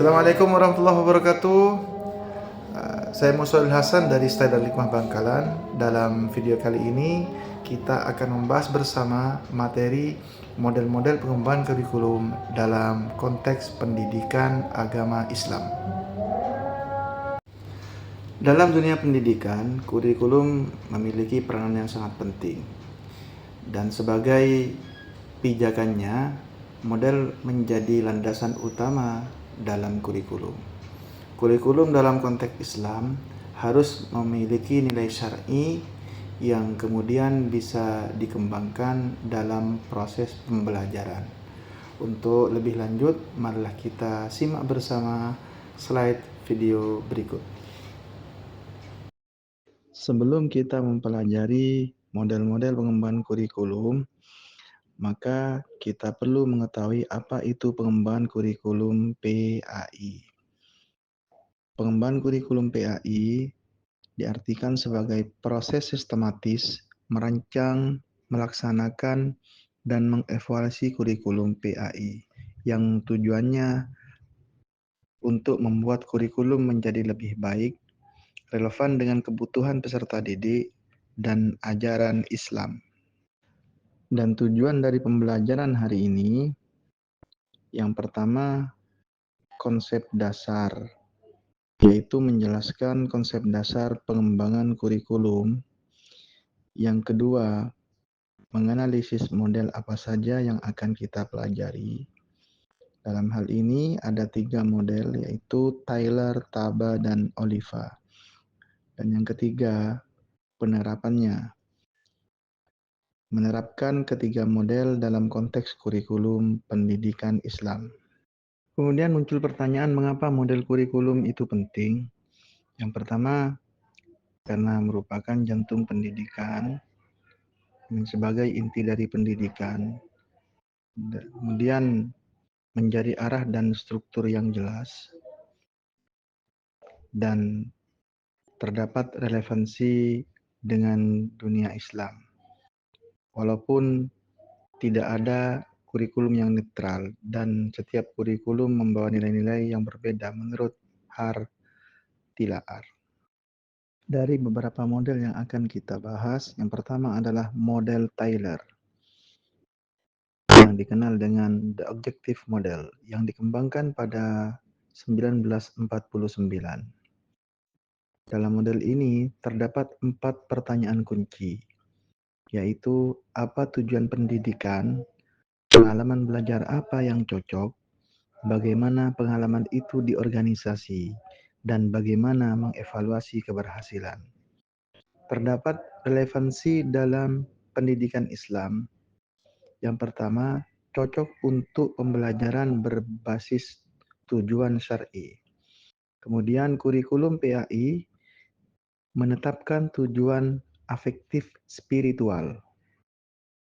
Assalamualaikum warahmatullahi wabarakatuh. Saya Musail Hasan dari Style dan Hikmah Bangkalan. Dalam video kali ini kita akan membahas bersama materi model-model pengembangan kurikulum dalam konteks pendidikan agama Islam. Dalam dunia pendidikan, kurikulum memiliki peranan yang sangat penting. Dan sebagai pijakannya, model menjadi landasan utama dalam kurikulum. Kurikulum dalam konteks Islam harus memiliki nilai syar'i yang kemudian bisa dikembangkan dalam proses pembelajaran. Untuk lebih lanjut, marilah kita simak bersama slide video berikut. Sebelum kita mempelajari model-model pengembangan kurikulum, maka kita perlu mengetahui apa itu pengembangan kurikulum PAI. Pengembangan kurikulum PAI diartikan sebagai proses sistematis merancang, melaksanakan, dan mengevaluasi kurikulum PAI yang tujuannya untuk membuat kurikulum menjadi lebih baik, relevan dengan kebutuhan peserta didik, dan ajaran Islam. Dan tujuan dari pembelajaran hari ini, yang pertama, konsep dasar, yaitu menjelaskan konsep dasar pengembangan kurikulum. Yang kedua, menganalisis model apa saja yang akan kita pelajari. Dalam hal ini ada 3 model, yaitu Tyler, Taba, dan Oliva. Dan yang ketiga, penerapannya. Menerapkan ketiga model dalam konteks kurikulum pendidikan Islam. Kemudian muncul pertanyaan, mengapa model kurikulum itu penting? Yang pertama, karena merupakan jantung pendidikan dan sebagai inti dari pendidikan. Kemudian menjadi arah dan struktur yang jelas dan terdapat relevansi dengan dunia Islam. Walaupun tidak ada kurikulum yang netral dan setiap kurikulum membawa nilai-nilai yang berbeda menurut Tilaar. Dari beberapa model yang akan kita bahas, yang pertama adalah model Tyler yang dikenal dengan The Objective Model yang dikembangkan pada 1949. Dalam model ini terdapat 4 pertanyaan kunci, yaitu apa tujuan pendidikan, pengalaman belajar apa yang cocok, bagaimana pengalaman itu diorganisasi, dan bagaimana mengevaluasi keberhasilan. Terdapat relevansi dalam pendidikan Islam. Yang pertama, cocok untuk pembelajaran berbasis tujuan syar'i. Kemudian kurikulum PAI menetapkan tujuan afektif spiritual.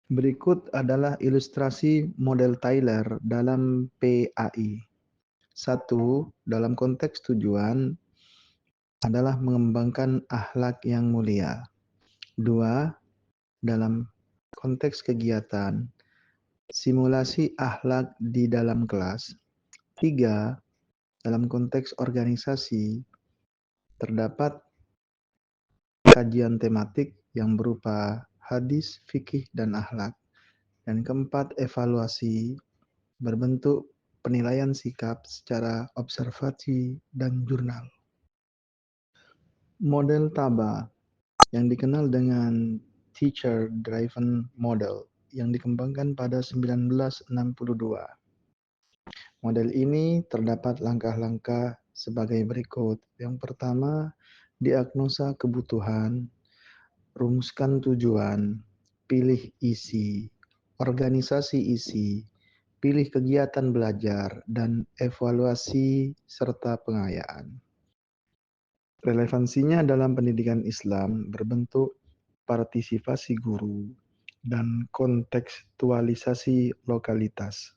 Berikut adalah ilustrasi model Tyler dalam PAI. 1. Dalam konteks tujuan adalah mengembangkan akhlak yang mulia. 2. Dalam konteks kegiatan, simulasi akhlak di dalam kelas. 3. Dalam konteks organisasi, terdapat kajian tematik yang berupa hadis, fikih, dan akhlak. Dan keempat, evaluasi berbentuk penilaian sikap secara observasi dan jurnal. Model Taba yang dikenal dengan Teacher Driven Model yang dikembangkan pada 1962. Model ini terdapat langkah-langkah sebagai berikut. Yang pertama, diagnosa kebutuhan, rumuskan tujuan, pilih isi, organisasi isi, pilih kegiatan belajar, dan evaluasi serta pengayaan. Relevansinya dalam pendidikan Islam berbentuk partisipasi guru dan kontekstualisasi lokalitas.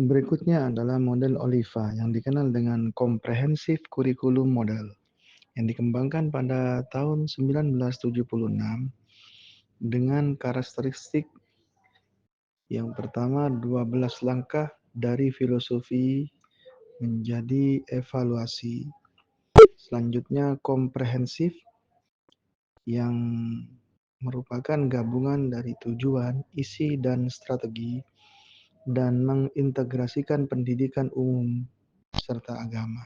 Berikutnya adalah model Oliva yang dikenal dengan Comprehensive Curriculum Model yang dikembangkan pada tahun 1976 dengan karakteristik yang pertama 12 langkah dari filosofi menjadi evaluasi. Selanjutnya komprehensif yang merupakan gabungan dari tujuan, isi, dan strategi dan mengintegrasikan pendidikan umum serta agama.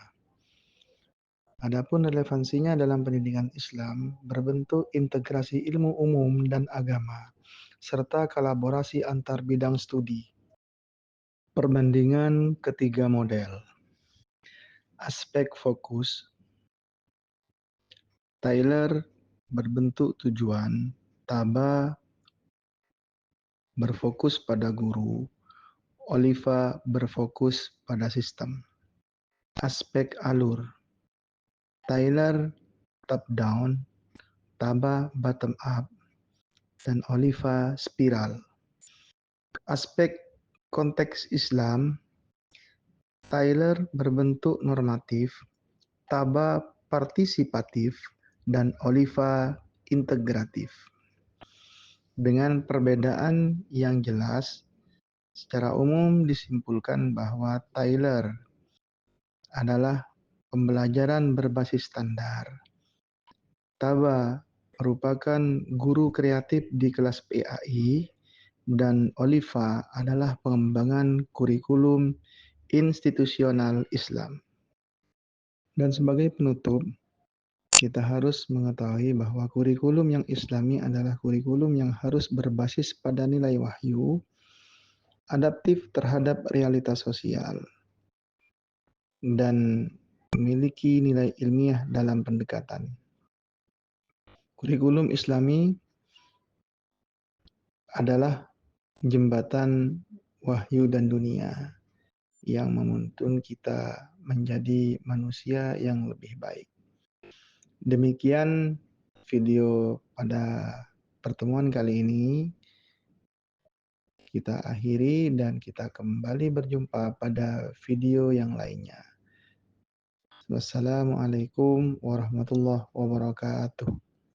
Adapun relevansinya dalam pendidikan Islam berbentuk integrasi ilmu umum dan agama serta kolaborasi antar bidang studi. Perbandingan ketiga model. Aspek fokus. Tyler berbentuk tujuan, Taba berfokus pada guru, Oliva berfokus pada sistem. Aspek alur. Tyler top down, Taba bottom up, dan Oliva spiral. Aspek konteks Islam, Tyler berbentuk normatif, Taba partisipatif, dan Oliva integratif. Dengan perbedaan yang jelas, secara umum disimpulkan bahwa Tyler adalah pembelajaran berbasis standar. Taba merupakan guru kreatif di kelas PAI dan Oliva adalah pengembangan kurikulum institusional Islam. Dan sebagai penutup, kita harus mengetahui bahwa kurikulum yang Islami adalah kurikulum yang harus berbasis pada nilai wahyu, adaptif terhadap realitas sosial, dan memiliki nilai ilmiah dalam pendekatan. Kurikulum Islami adalah jembatan wahyu dan dunia yang menuntun kita menjadi manusia yang lebih baik. Demikian video pada pertemuan kali ini. Kita akhiri dan kita kembali berjumpa pada video yang lainnya. Wassalamualaikum warahmatullahi wabarakatuh.